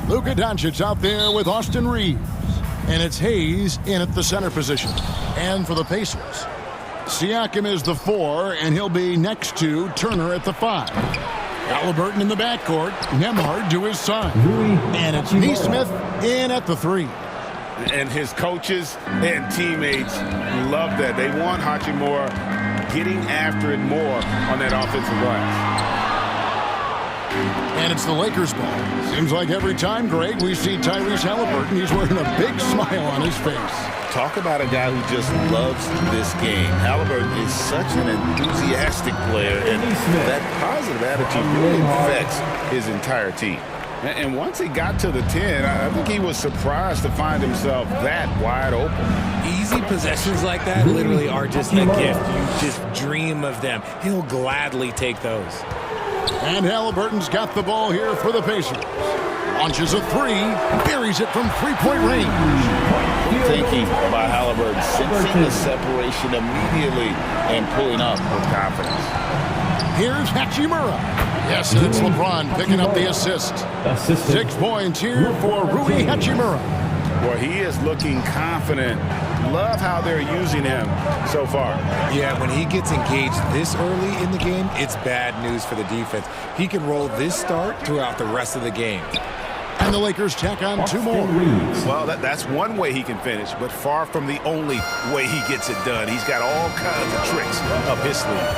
Luka Doncic out there with Austin Reeves. And it's Hayes in at the center position. And for the Pacers, Siakam is the 4, and he'll be next to Turner at the 5. Halliburton in the backcourt. Nembhard to his side. And it's Nesmith in at the 3. And his coaches and teammates love that. They want Hachimura getting after it more on that offensive glass. And it's the Lakers ball. Seems like every time, Greg, we see Tyrese Halliburton, he's wearing a big smile on his face. Talk about a guy who just loves this game. Halliburton is such an enthusiastic player, and that positive attitude really affects his entire team. And once he got to the 10, I think he was surprised to find himself that wide open. Easy possessions like that literally are just a gift. You just dream of them. He'll gladly take those. And Halliburton's got the ball here for the Pacers. Launches a 3, buries it from three-point range. Thinking about Halliburton, sensing the separation immediately and pulling up with confidence. Here's Hachimura. Yes, and it's LeBron picking up the assist. 6 points here for Rui Hachimura. Well, he is looking confident. Love how they're using him so far. Yeah, when he gets engaged this early in the game, it's bad news for the defense. He can roll this start throughout the rest of the game. And the Lakers tack on 2 more. Well, that's one way he can finish, but far from the only way he gets it done. He's got all kinds of tricks up his sleeve.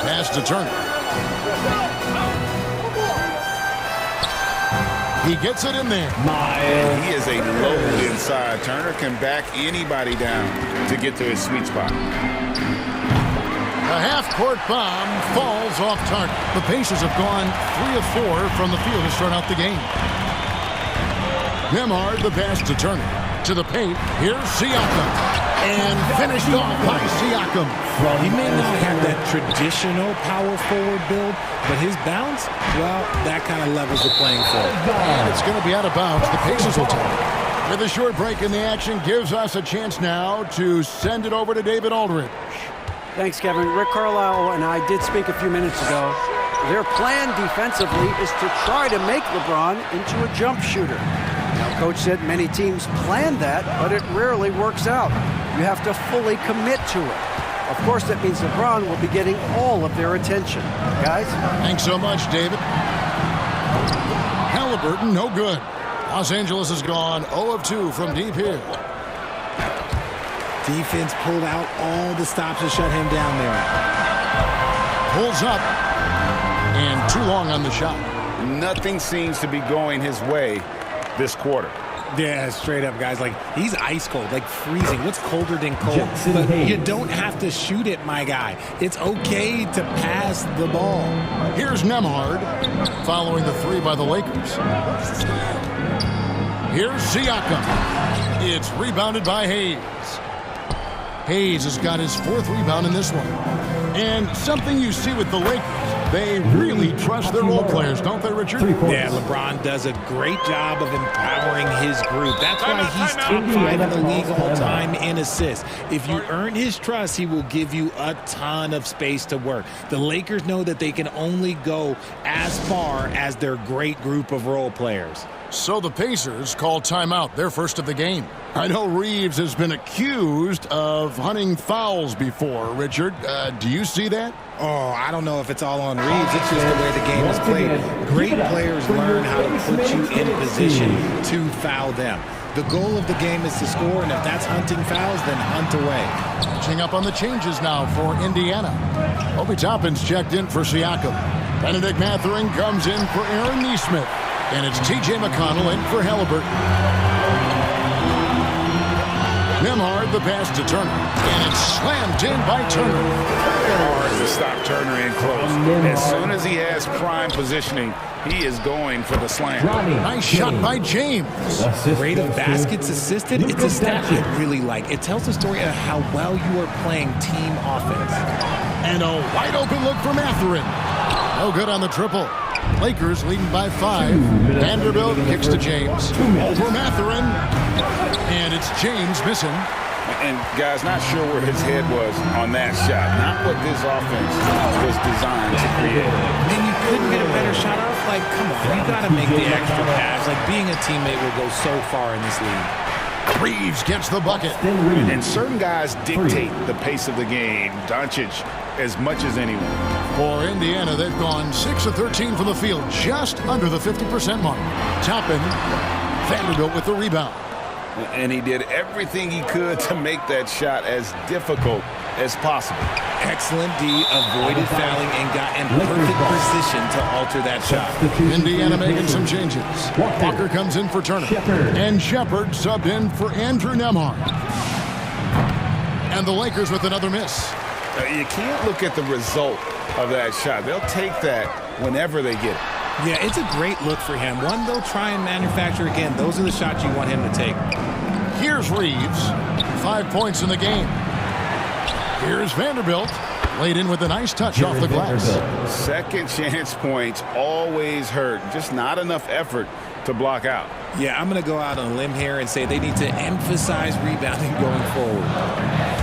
Pass to Turner. He gets it in there. He is a load inside. Turner can back anybody down to get to his sweet spot. A half-court bomb falls off target. The Pacers have gone 3 of 4 from the field to start out the game. Nembhard, the pass to Turner. To the paint. Here's Siakam. And finished off by Siakam. He may not have that traditional power forward build, but his bounce, well, that kind of levels the playing field. And it's going to be out of bounds. The Pacers will take it. With a short break in the action, gives us a chance now to send it over to David Aldridge. Thanks, Kevin. Rick Carlisle and I did speak a few minutes ago. Their plan defensively is to try to make LeBron into a jump shooter. Now, Coach said many teams plan that, but it rarely works out. You have to fully commit to it. Of course, that means LeBron will be getting all of their attention. Guys? Thanks so much, David. Halliburton, no good. Los Angeles has gone 0 of 2 from deep here. Defense pulled out all the stops to shut him down there. Pulls up. And too long on the shot. Nothing seems to be going his way this quarter. Yeah, straight up, guys. Like, he's ice cold, like freezing. What's colder than cold? But you don't have to shoot it, my guy. It's okay to pass the ball. Here's Nembhard, following the 3 by the Lakers. Here's Siakam. It's rebounded by Hayes. Hayes has got his 4th rebound in this one. And something you see with the Lakers, they really trust their role players, don't they, Richard? Yeah, LeBron does a great job of empowering his group. That's why he's top 5 in the league all time in assists. If you earn his trust, he will give you a ton of space to work. The Lakers know that they can only go as far as their great group of role players. So the Pacers call timeout, their first of the game. I know Reeves has been accused of hunting fouls before, Richard. Do you see that? Oh, I don't know if it's all on Reeves. It's just the way the game is played. Great players learn how to put you in position to foul them. The goal of the game is to score, and if that's hunting fouls, then hunt away. Catching up on the changes now for Indiana. Obi Toppin's checked in for Siakam. Benedict Mathurin comes in for Aaron Nesmith. And it's T.J. McConnell in for Halliburton. Nembhard, the pass to Turner. And it's slammed in by Turner. Hard to stop Turner in close. As soon as he has prime positioning, he is going for the slam. Nice shot by James. Rate of baskets assisted, it's a stat I really like. It tells the story of how well you are playing team offense. And a wide open look for Mathurin. No good on the triple. Lakers leading by 5. Vanderbilt kicks to James. Over Mathurin. And it's James missing. And, guys, not sure where his head was on that shot. Not what this offense was designed to create. Then you couldn't get a better shot off. Like, come on, you got to make the extra pass. Like, being a teammate will go so far in this league. Reeves gets the bucket. And certain guys dictate the pace of the game. Doncic as much as anyone. For Indiana, they've gone 6 of 13 from the field, just under the 50% mark. Toppin, Vanderbilt with the rebound. And he did everything he could to make that shot as difficult as possible. Excellent D, avoided fouling and got in perfect position to alter that shot. Indiana making some changes. Walker comes in for Turner. And Shepard subbed in for Andrew Nembhard. And the Lakers with another miss. You can't look at the result of that shot. They'll take that whenever they get it. Yeah, it's a great look for him. One they'll try and manufacture again. Those are the shots you want him to take. Here's Reeves. 5 points in the game. Here's Vanderbilt. Laid in with a nice touch off the glass. Second chance points always hurt. Just not enough effort to block out. Yeah, I'm going to go out on a limb here and say they need to emphasize rebounding going forward.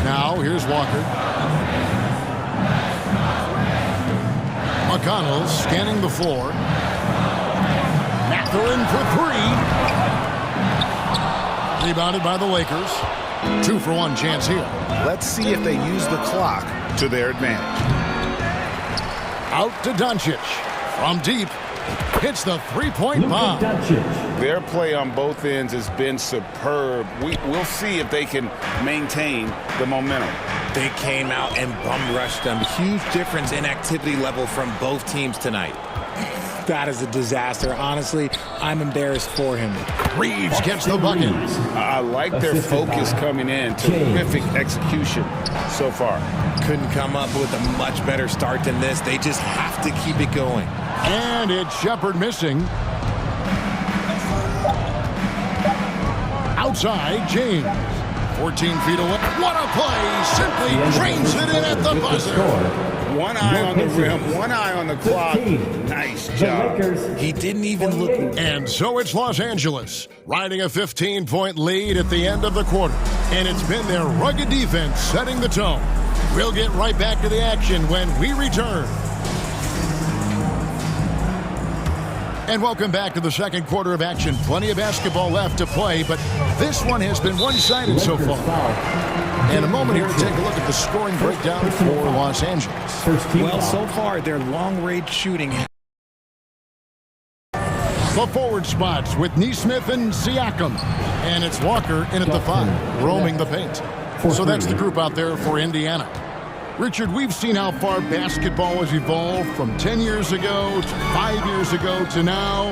Now, here's Walker. McConnell scanning the floor. Mathurin for three. Rebounded by the Lakers. 2-for-1 chance here. Let's see if they use the clock to their advantage. Out to Doncic. From deep. Hits the three-point bomb. Their play on both ends has been superb. We'll see if they can maintain the momentum. They came out and bum rushed them. Huge difference in activity level from both teams tonight. That is a disaster. Honestly, I'm embarrassed for him. Reeves gets the bucket. I like their focus coming in. Terrific execution so far. Couldn't come up with a much better start than this. They just have to keep it going. And it's Shepard missing. Outside, James. 14 feet away. What a play! Simply drains it in at the buzzer. One eye on the rim, one eye on the clock. Nice job. He didn't even look. And so it's Los Angeles, riding a 15-point lead at the end of the quarter. And it's been their rugged defense setting the tone. We'll get right back to the action when we return. And welcome back to the second quarter of action. Plenty of basketball left to play, but this one has been one-sided so far. And a moment here to take a look at the scoring breakdown for Los Angeles. Well, so far, their long-range shooting. The forward spots with Nesmith and Siakam. And it's Walker in at the 5, roaming the paint. So that's the group out there for Indiana. Richard, we've seen how far basketball has evolved from 10 years ago to 5 years ago to now.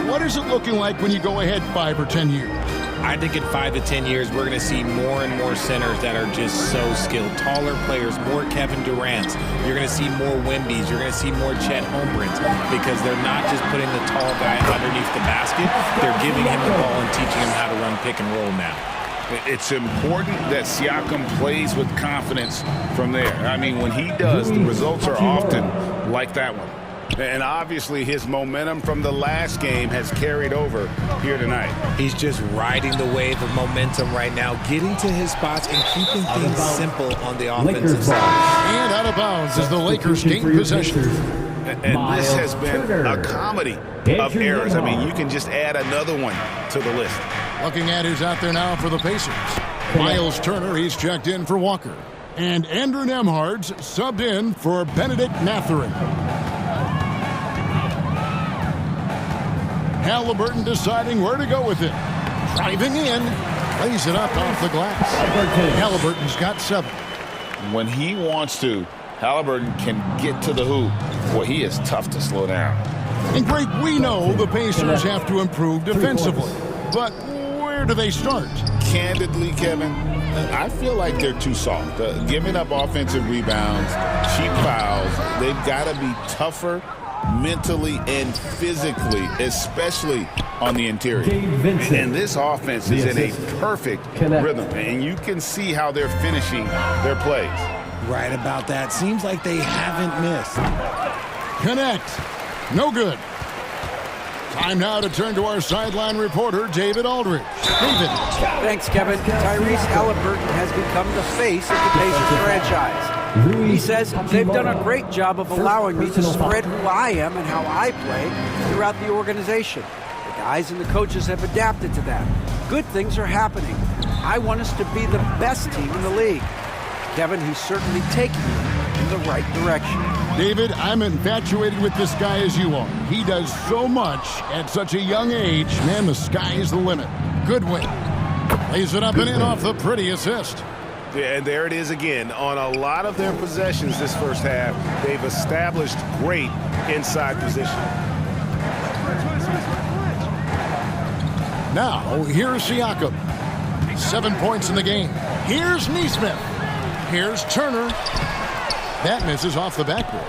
What is it looking like when you go ahead 5 or 10 years? I think in 5 to 10 years, we're going to see more and more centers that are just so skilled. Taller players, more Kevin Durant's. You're going to see more Wembys. You're going to see more Chet Holmgrens because they're not just putting the tall guy underneath the basket. They're giving him the ball and teaching him how to run pick and roll now. It's important that Siakam plays with confidence from there. I mean, when he does, the results are often like that one. And obviously his momentum from the last game has carried over here tonight. He's just riding the wave of momentum right now, getting to his spots and keeping things simple on the offensive side. And out of bounds as the Lakers gain possession. And this has been a comedy of errors. I mean, you can just add another one to the list. Looking at who's out there now for the Pacers. Miles Turner, he's checked in for Walker. And Andrew Nembhard's subbed in for Benedict Mathurin. Halliburton deciding where to go with it. Driving in, lays it up off the glass. Halliburton's got 7. When he wants to, Halliburton can get to the hoop. Boy, he is tough to slow down. And Greg, we know the Pacers have to improve defensively. But where do they start? Candidly, Kevin, I feel like they're too soft. Giving up offensive rebounds, cheap fouls, they've got to be tougher mentally and physically, especially on the interior. And this offense is in a perfect rhythm, and you can see how they're finishing their plays. Right about that. Seems like they haven't missed. Connect. No good. Time now to turn to our sideline reporter, David Aldridge. David. Thanks, Kevin. Tyrese Halliburton has become the face of the Pacers franchise. He says, they've done a great job of allowing me to spread who I am and how I play throughout the organization. The guys and the coaches have adapted to that. Good things are happening. I want us to be the best team in the league. Kevin, he's certainly taking me in the right direction. David, I'm infatuated with this guy as you are. He does so much at such a young age. Man, the sky is the limit. Good win. Lays it up and in off the pretty assist. Yeah, and there it is again. On a lot of their possessions this first half, they've established great inside position. Now, here's Siakam. 7 points in the game. Here's Nesmith. Here's Turner. That misses off the backboard.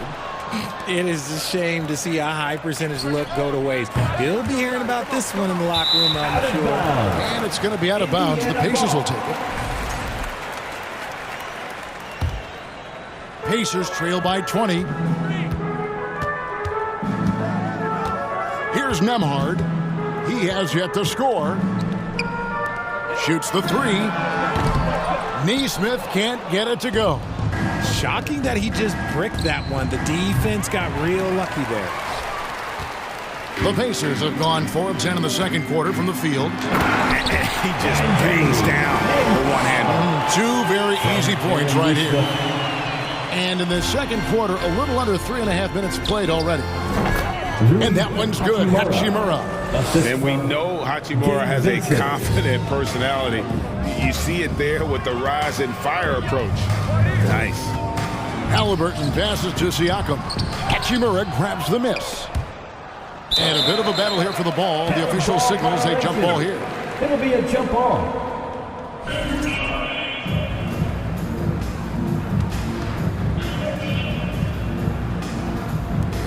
It is a shame to see a high percentage look go to waste. He'll be hearing about this one in the locker room, I'm sure. And it's going to be out of bounds. The Pacers will take it. Pacers trail by 20. Here's Nembhard. He has yet to score. Shoots the three. Nesmith can't get it to go. Shocking that he just bricked that one. The defense got real lucky there. The Pacers have gone 4 of 10 in the second quarter from the field. He just bangs down the one-hander. 2 very easy points right here. And in the second quarter, a little under 3.5 minutes played already. And that one's good. Hachimura. And we know Hachimura has a confident personality. You see it there with the rise and fire approach. Nice. Halliburton passes to Siakam. Hachimura grabs the miss. And a bit of a battle here for the ball. The official signals a jump ball here. It'll be a jump ball.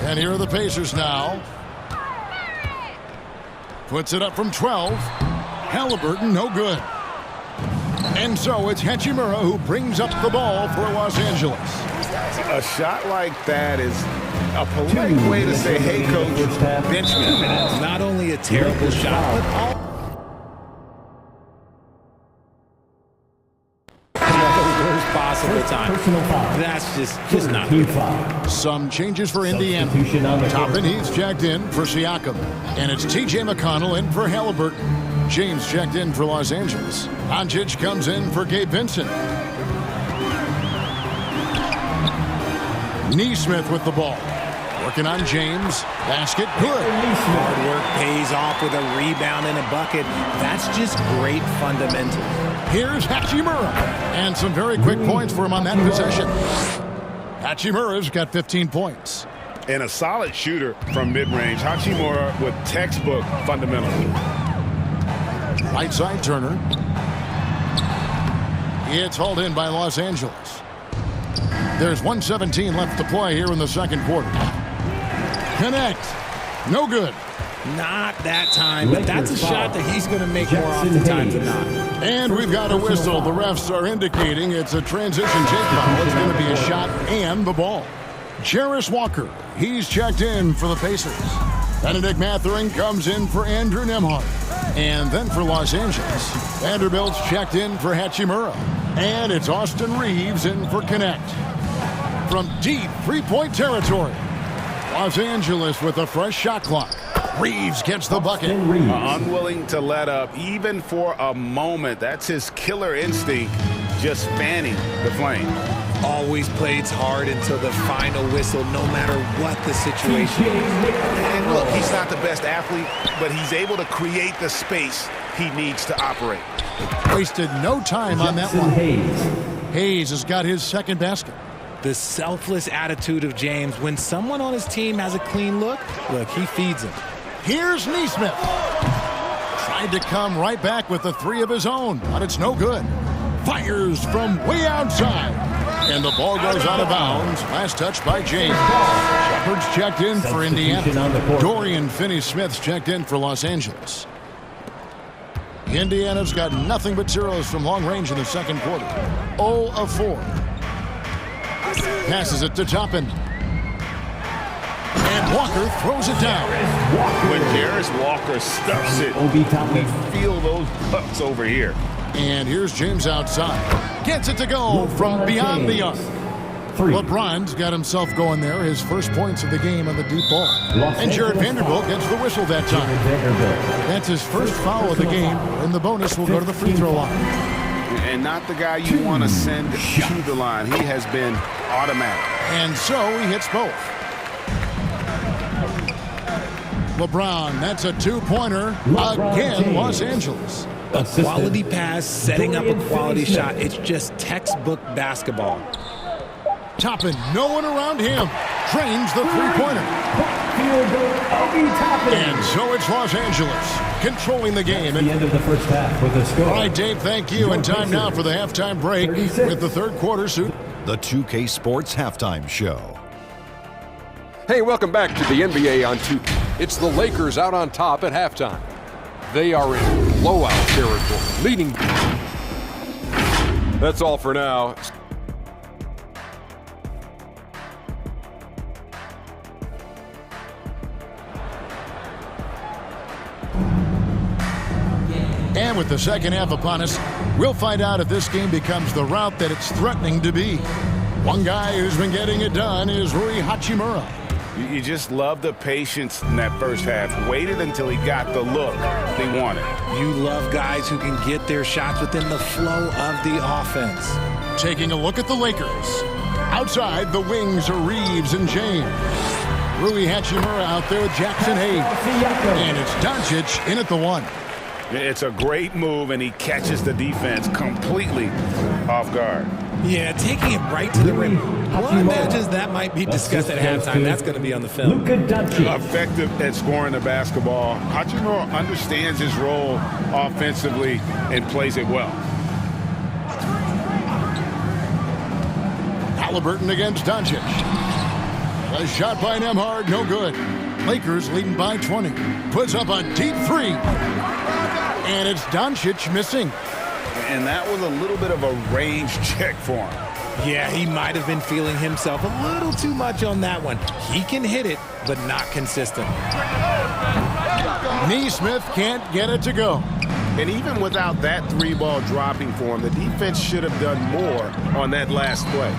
And here are the Pacers now. Puts it up from 12. Halliburton, no good. And so it's Hachimura who brings up the ball for Los Angeles. A shot like that is a polite way to say, hey, coach, bench me. It's not only a terrible shot, but all the worst possible time. That's just not good. Some changes for Indiana. Toppin, he's checked in for Siakam. And it's T.J. McConnell in for Halliburton. James checked in for Los Angeles. Doncic comes in for Gabe Vincent. Nesmith with the ball. Working on James. Basket good. Hard work pays off with a rebound and a bucket. That's just great fundamentals. Here's Hachimura. And some very quick points for him on that possession. Hachimura's got 15 points. And a solid shooter from mid-range. Hachimura with textbook fundamentals. Right side Turner. It's hauled in by Los Angeles. There's 1:17 left to play here in the second quarter. Connect. No good. Not that time, but that's a shot that he's going to make more oftentimes than not. And we've got a whistle. The refs are indicating it's a transition take foul. It's going to be a shot and the ball. Jarris Walker, he's checked in for the Pacers. Benedict Mathurin comes in for Andrew Nembhard. And then for Los Angeles, Vanderbilt's checked in for Hachimura. And it's Austin Reeves in for Connect. From deep three-point territory, Los Angeles with a fresh shot clock. Reeves gets the bucket. Unwilling to let up even for a moment. That's his killer instinct, just fanning the flame. Always plays hard until the final whistle, no matter what the situation is. And look, he's not the best athlete, but he's able to create the space he needs to operate. Wasted no time on that one. Hayes has got his second basket. The selfless attitude of James. When someone on his team has a clean look, he feeds him. Here's Nesmith. Tried to come right back with the three of his own, but it's no good. Fires from way outside. And the ball goes out of bounds. Last touch by James. Shepard's checked in for Indiana. Dorian Finney-Smith's checked in for Los Angeles. Indiana's got nothing but zeros from long range in the second quarter. 0 of 4. Passes it to Toppin. And Walker throws it down. When Jarris Walker stuffs it, we feel those bucks over here. And here's James outside. Gets it to go from beyond the arc. LeBron's got himself going there. His first points of the game on the deep ball. And Jared Vanderbilt gets the whistle that time. That's his first foul of the game, and the bonus will go to the free throw line. And not the guy you want to send to the line. He has been automatic. And so he hits both. LeBron, that's a two-pointer. Again, Los Angeles. A quality pass, setting up a quality shot. It's just textbook basketball. Toppin, no one around him. Trains the three-pointer. And so it's Los Angeles controlling the game. At the end of the first half with a score. All right, Dave, thank you. And time now for the halftime break 36. with the third quarter suit. The 2K Sports Halftime Show. Hey, welcome back to the NBA on 2K. It's the Lakers out on top at halftime. They are in blowout territory, leading. That's all for now. And with the second half upon us, we'll find out if this game becomes the route that it's threatening to be. One guy who's been getting it done is Rui Hachimura. You just love the patience in that first half. Waited until he got the look they wanted. You love guys who can get their shots within the flow of the offense. Taking a look at the Lakers. Outside, the wings are Reeves and James. Rui Hachimura out there with Jackson Hayes. And it's Doncic in at the one. It's a great move, and he catches the defense completely off guard. Yeah, taking it right to the rim. Well, imagines that might be discussed at halftime. That's going to be on the film. Effective at scoring the basketball. Hachimura understands his role offensively and plays it well. Halliburton against Doncic. A shot by Nembhard, no good. Lakers leading by 20. Puts up a deep three. And it's Doncic missing. And that was a little bit of a range check for him. Yeah, he might have been feeling himself a little too much on that one. He can hit it, but not consistent. Nesmith can't get it to go. And even without that three ball dropping for him, the defense should have done more on that last play.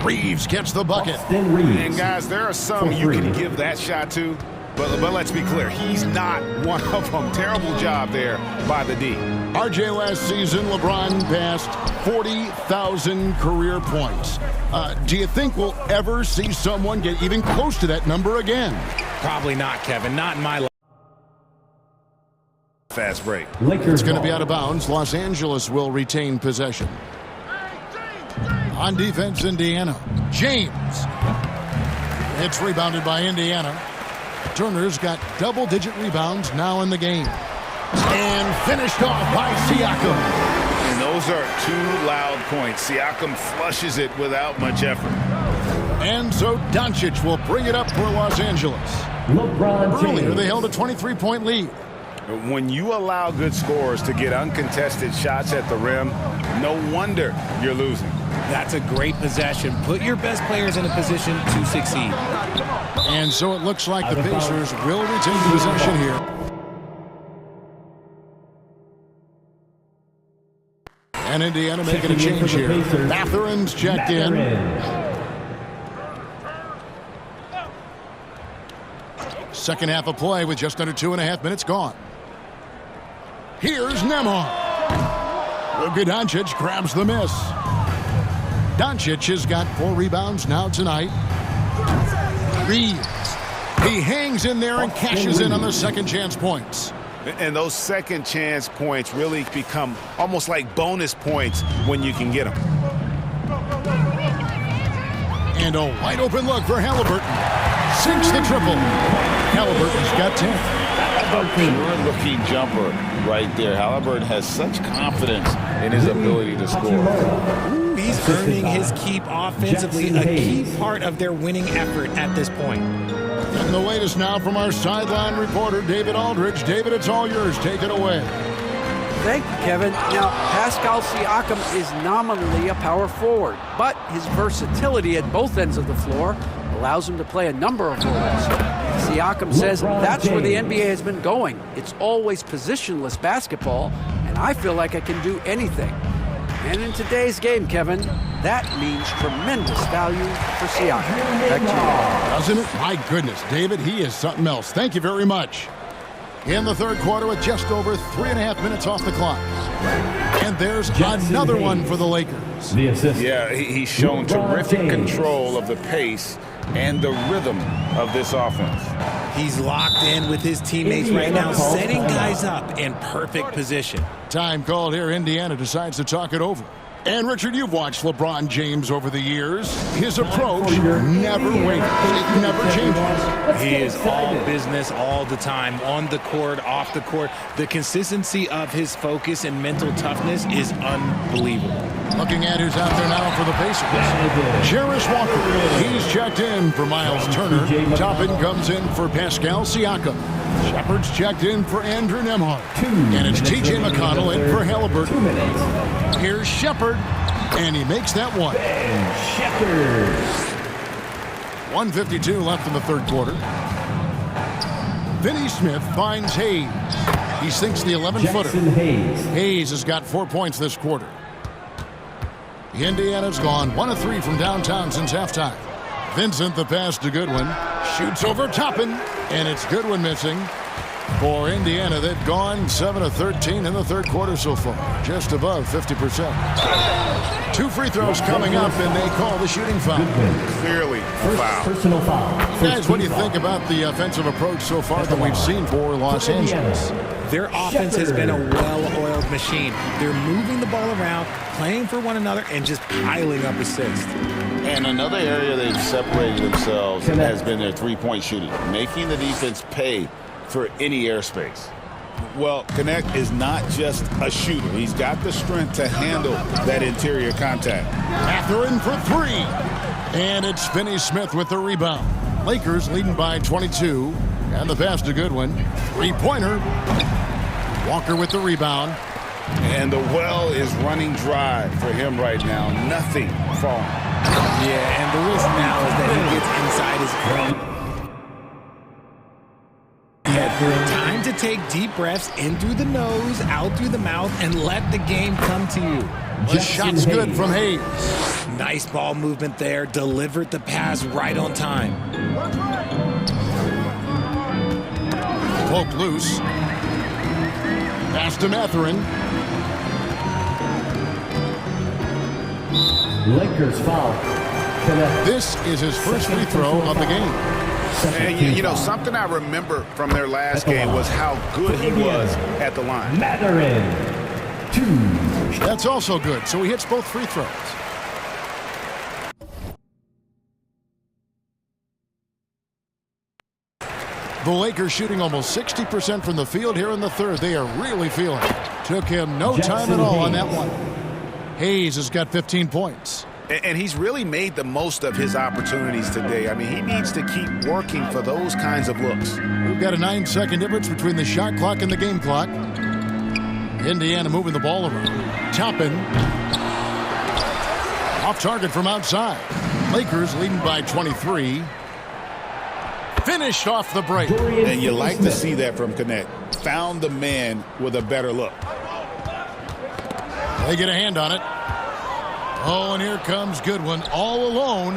Reeves gets the bucket. And guys, there are some you can give that shot to, but let's be clear, he's not one of them. Terrible job there by the D. RJ last season, LeBron passed 40,000 career points. Do you think we'll ever see someone get even close to that number again? Probably not, Kevin. Not in my life. Fast break. It's going to be out of bounds. Los Angeles will retain possession. On defense, Indiana. James. It's rebounded by Indiana. Turner's got double-digit rebounds now in the game. And finished off by Siakam. And those are two loud points. Siakam flushes it without much effort. And so Doncic will bring it up for Los Angeles. Earlier, they held a 23-point lead. When you allow good scorers to get uncontested shots at the rim, no wonder you're losing. That's a great possession. Put your best players in a position to succeed. And so it looks like the Pacers will retain possession here. And Indiana making a change here. Mathurin's checked in. Second half of play with just under 2.5 minutes gone. Here's Nembhard. Luka Doncic grabs the miss. Doncic has got 4 rebounds now tonight. Reeves. He hangs in there and cashes in on the second chance points. And those second chance points really become almost like bonus points when you can get them. And a wide open look for Halliburton. Sinks the triple. Halliburton's got 10. Pure looking jumper right there. Halliburton has such confidence in his ability to score. He's earning his keep offensively, a key part of their winning effort at this point. And the latest now from our sideline reporter, David Aldridge. David, it's all yours. Take it away. Thank you, Kevin. Now, Pascal Siakam is nominally a power forward, but his versatility at both ends of the floor allows him to play a number of roles. Siakam says that's where the NBA has been going. It's always positionless basketball, and I feel like I can do anything. And in today's game, Kevin, that means tremendous value for Siakam. Back to you. Doesn't it? My goodness, David, he is something else. Thank you very much. In the third quarter with just over 3.5 minutes off the clock. And there's another one for the Lakers. The assist. Yeah, he's shown terrific control of the pace and the rhythm of this offense. He's locked in with his teammates right now, setting guys up in perfect position. Time called here. Indiana decides to talk it over. And, Richard, you've watched LeBron James over the years. His approach never wavers. It never changes. He is all business all the time, on the court, off the court. The consistency of his focus and mental toughness is unbelievable. Looking at who's out there now for the Pacers. Jarace Walker. He's checked in for Miles Turner. Toppin comes in for Pascal Siakam. Shepard's checked in for Andrew Nembhard. And it's T.J. McConnell in for Halliburton. 2 minutes. Here's Shepard, and he makes that one. Shepard. 1:52 left in the third quarter. Finney Smith finds Hayes. He sinks the 11-footer. Jackson Hayes. Hayes has got 4 points this quarter. Indiana's gone 1 of 3 from downtown since halftime. Vincent, the pass to Goodwin. Shoots over Toppin, and it's Goodwin missing. For Indiana, they've gone 7 of 13 in the third quarter so far, just above 50%. 2 free throws coming up, and they call the shooting foul. Clearly a foul. Personal foul. Guys, what do you think about the offensive approach so far that we've seen for Los Angeles? Their offense has been a well-oiled machine. They're moving the ball around, playing for one another, and just piling up assists. And another area they've separated themselves has been their three-point shooting, making the defense pay for any airspace. Well, Connect is not just a shooter. He's got the strength to handle that interior contact. Mathurin for 3. And it's Finney Smith with the rebound. Lakers leading by 22. And the pass to Goodwin. 3-pointer. Walker with the rebound. And the well is running dry for him right now. Nothing falling. Yeah, and the risk now is that he gets inside his feet. Time to take deep breaths in through the nose, out through the mouth, and let the game come to you. The shot's good from Hayes. Nice ball movement there. Delivered the pass right on time. Poke loose. Pass to Mathurin. Lakers foul. Connect. This is his first free throw of the game. And you know, something I remember from their last game was how good he was at the line. Mathurin. 2. That's also good, so he hits both free throws. The Lakers shooting almost 60% from the field here in the third. They are really feeling it. Took him no time at all on that one. Hayes has got 15 points. And he's really made the most of his opportunities today. I mean, he needs to keep working for those kinds of looks. We've got a 9-second difference between the shot clock and the game clock. Indiana moving the ball around. Toppin. Off target from outside. Lakers leading by 23. Finished off the break. And you like to see that from Connect. Found the man with a better look. They get a hand on it. Oh, and here comes Goodwin all alone.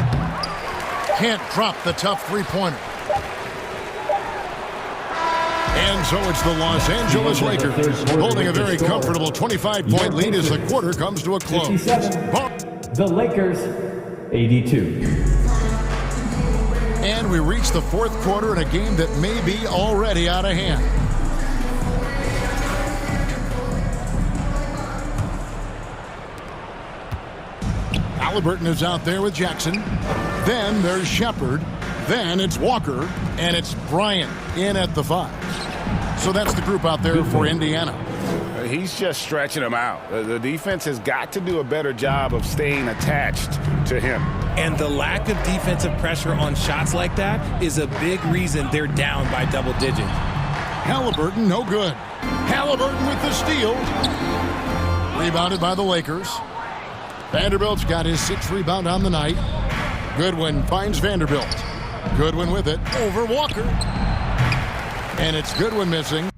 Can't drop the tough three-pointer. And so it's the Los Angeles Lakers holding a very comfortable 25-point lead as the quarter comes to a close. 57. The Lakers, 82. And we reach the fourth quarter in a game that may be already out of hand. Halliburton is out there with Jackson. Then there's Shepard. Then it's Walker. And it's Bryant in at the 5. So that's the group out there for Indiana. He's just stretching them out. The defense has got to do a better job of staying attached to him. And the lack of defensive pressure on shots like that is a big reason they're down by double digits. Halliburton, no good. Halliburton with the steal. Rebounded by the Lakers. Vanderbilt's got his 6th rebound on the night. Goodwin finds Vanderbilt. Goodwin with it over Walker. And it's Goodwin missing.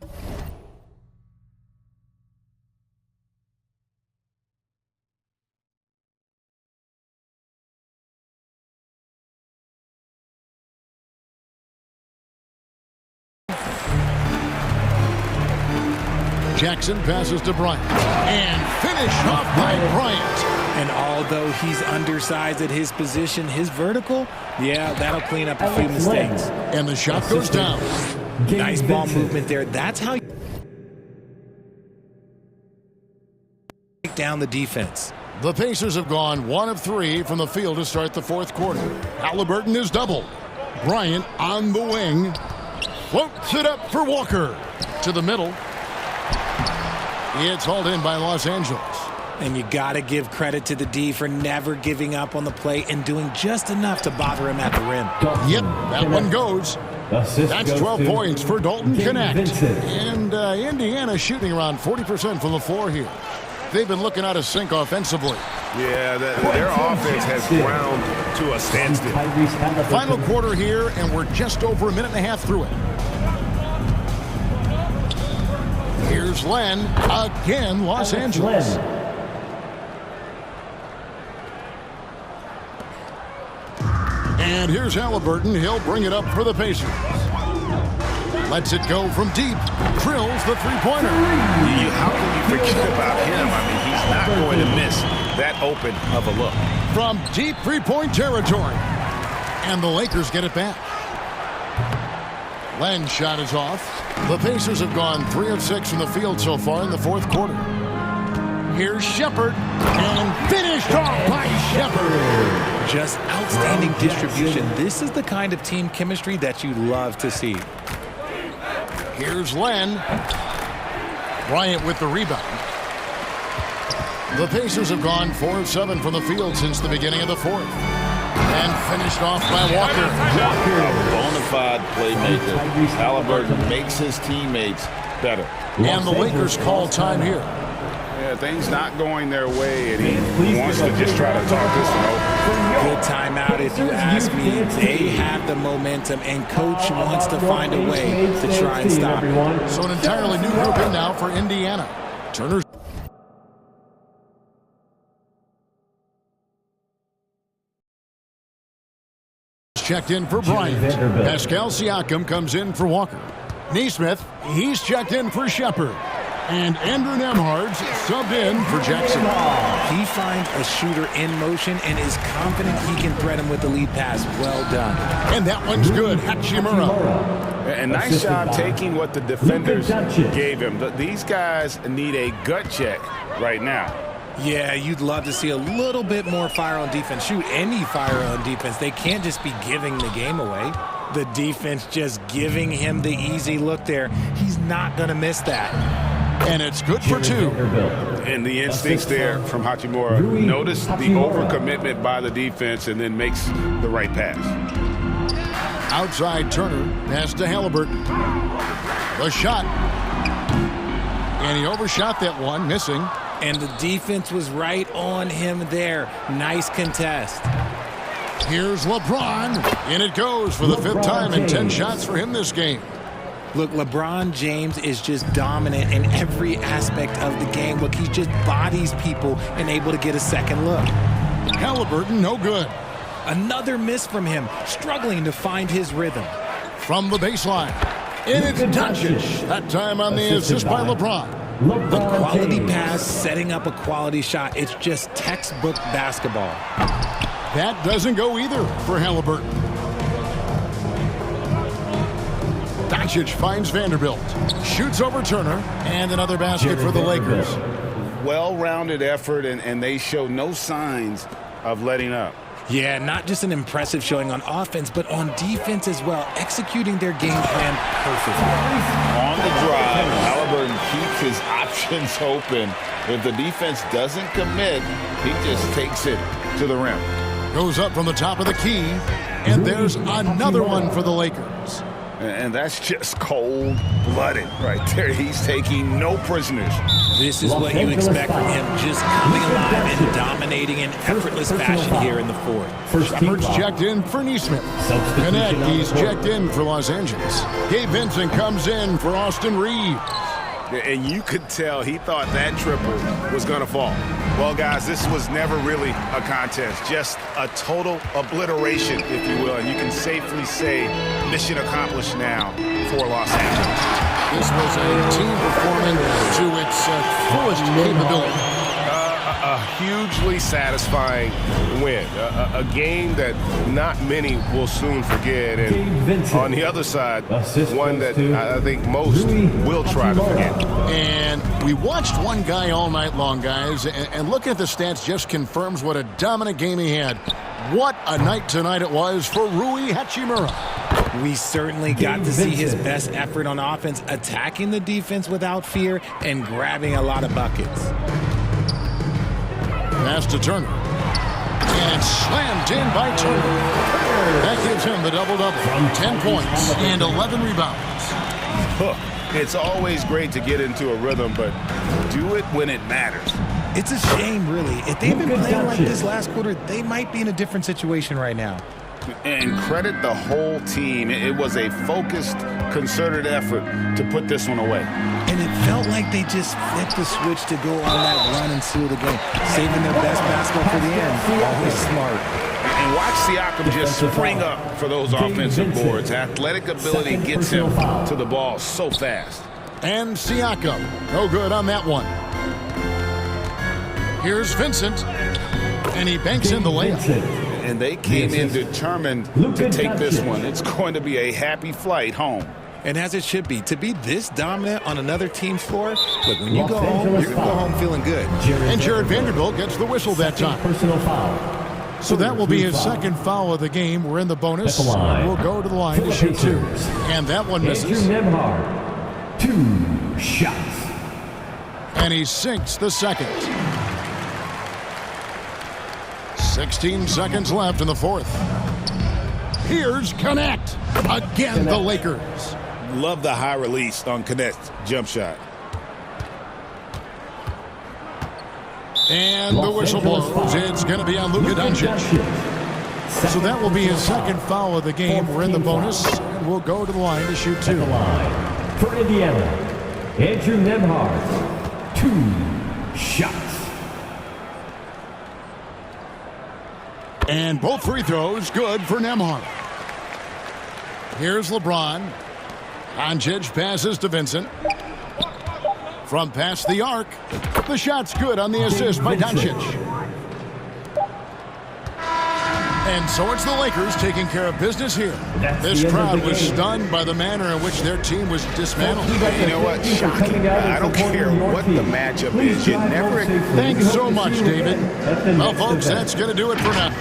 Jackson passes to Bryant. And finished off by Bryant. And although he's undersized at his position, his vertical, yeah, that'll clean up a few mistakes. And the shot goes down. Nice ball movement there. That's how you take down the defense. The Pacers have gone 1 of 3 from the field to start the fourth quarter. Halliburton is doubled. Bryant on the wing. Floats it up for Walker. To the middle. It's hauled in by Los Angeles. And you got to give credit to the D for never giving up on the play and doing just enough to bother him at the rim. Yep, that one goes. That's 12 points for Dalton Knecht. And Indiana shooting around 40% from the floor here. They've been looking out of sync offensively. Yeah, their offense has ground to a standstill. Final quarter here, and we're just over a minute and a half through it. Here's Len, again, Los Angeles. And here's Halliburton. He'll bring it up for the Pacers. Lets it go from deep. Drills the three-pointer. How can you forget about him? I mean, he's not going to miss that open of a look. From deep three-point territory. And the Lakers get it back. Len's shot is off. The Pacers have gone 3 of 6 from the field so far in the fourth quarter. Here's Shepherd. And finished off by Shepherd. Just outstanding distribution. This is the kind of team chemistry that you love to see. Here's Len. Bryant with the rebound. The Pacers have gone 4 of 7 from the field since the beginning of the fourth. And finished off by Walker. A bona fide playmaker. Halliburton makes his teammates better. And the Lakers call time here. Yeah, things not going their way, and he wants to just try to talk this one over. Good timeout, if you ask me. They have the momentum, and Coach wants to find a way to try and stop it. So an entirely new group in now for Indiana. Turner's checked in for Bryant. Pascal Siakam comes in for Walker. Nesmith, he's checked in for Shepherd. And Andrew Nembhard's subbed in for Jackson. He finds a shooter in motion and is confident he can thread him with the lead pass. Well done. And that one's good. Hachimura. And nice job taking what the defenders gave him. These guys need a gut check right now. Yeah, you'd love to see a little bit more fire on defense. Shoot, any fire on defense. They can't just be giving the game away. The defense just giving him the easy look there. He's not going to miss that. And it's good for 2. And the instincts there from Hachimura. Notice the overcommitment by the defense and then makes the right pass. Outside Turner, pass to Halliburton. The shot. And he overshot that one, missing. And the defense was right on him there. Nice contest. Here's LeBron. And it goes for the 5th time in 10 shots for him this game. Look, LeBron James is just dominant in every aspect of the game. Look, he just bodies people and able to get a second look. Halliburton, no good. Another miss from him, struggling to find his rhythm. From the baseline. And it's Doncic. That time on the assist by LeBron. The quality pass, setting up a quality shot. It's just textbook basketball. That doesn't go either for Halliburton. Doncic finds Vanderbilt. Shoots over Turner. And another basket for the Lakers. Well-rounded effort, and they show no signs of letting up. Yeah, not just an impressive showing on offense, but on defense as well, executing their game plan perfectly. On the drive, Halliburton keeps his options open. If the defense doesn't commit, he just takes it to the rim. Goes up from the top of the key, and there's another one for the Lakers. And that's just cold-blooded right there. He's taking no prisoners. This is what you expect from him, just coming alive and dominating in effortless fashion here in the fourth. Shepard's checked in for Neesmith. Gannett, he's checked in for Los Angeles. Gabe Vincent comes in for Austin Reeves. And you could tell he thought that triple was going to fall. Well, guys, this was never really a contest, just a total obliteration, if you will. And you can safely say mission accomplished now for Los Angeles. This was a team performing to its fullest capability. A hugely satisfying win. A game that not many will soon forget. And on the other side, one that I think most will try to forget. And we watched one guy all night long, guys, and looking at the stats just confirms what a dominant game he had. What a night tonight it was for Rui Hachimura. We certainly got to see his best effort on offense, attacking the defense without fear and grabbing a lot of buckets. Pass to Turner. And it's slammed in by Turner. That gives him the double-double. 10 points and 11 rebounds. It's always great to get into a rhythm, but do it when it matters. It's a shame, really. If they've been playing like this last quarter, they might be in a different situation right now. And credit the whole team. It was a focused, concerted effort to put this one away. And it felt like they just flipped the switch to go on that run and seal the game, saving their best basketball for the end. Always smart. And watch Siakam just spring up for those offensive boards. Athletic ability gets him to the ball so fast. And Siakam, no good on that one. Here's Vincent, and he banks in the layup. And they came in determined to take this one. It's going to be a happy flight home. And as it should be, to be this dominant on another team's floor, look, when you go home, you're going to go home feeling good. And Jared Vanderbilt gets the whistle that time. Personal foul. So that will be his second foul of the game. We're in the bonus. We'll go to the line to shoot two. And that one misses. Andrew Nembhard, 2 shots. And he sinks the second. 16 seconds left in the fourth. Here's Connect. Again, the Lakers. Love the high release on Connect's jump shot. And the whistle blows. It's going to be on Luka Doncic. So that will be his second foul of the game. We're in the bonus. And we'll go to the line to shoot two. For Indiana, Andrew Nembhard, 2 shots. And both free throws good for Nembhard. Here's LeBron. Doncic passes to Vincent. From past the arc. The shot's good on the assist by Doncic. And so it's the Lakers taking care of business here. This crowd was stunned by the manner in which their team was dismantled. You know what? Shocking. I don't care what the matchup is. You never... Thanks so much, David. Well, folks, that's going to do it for now.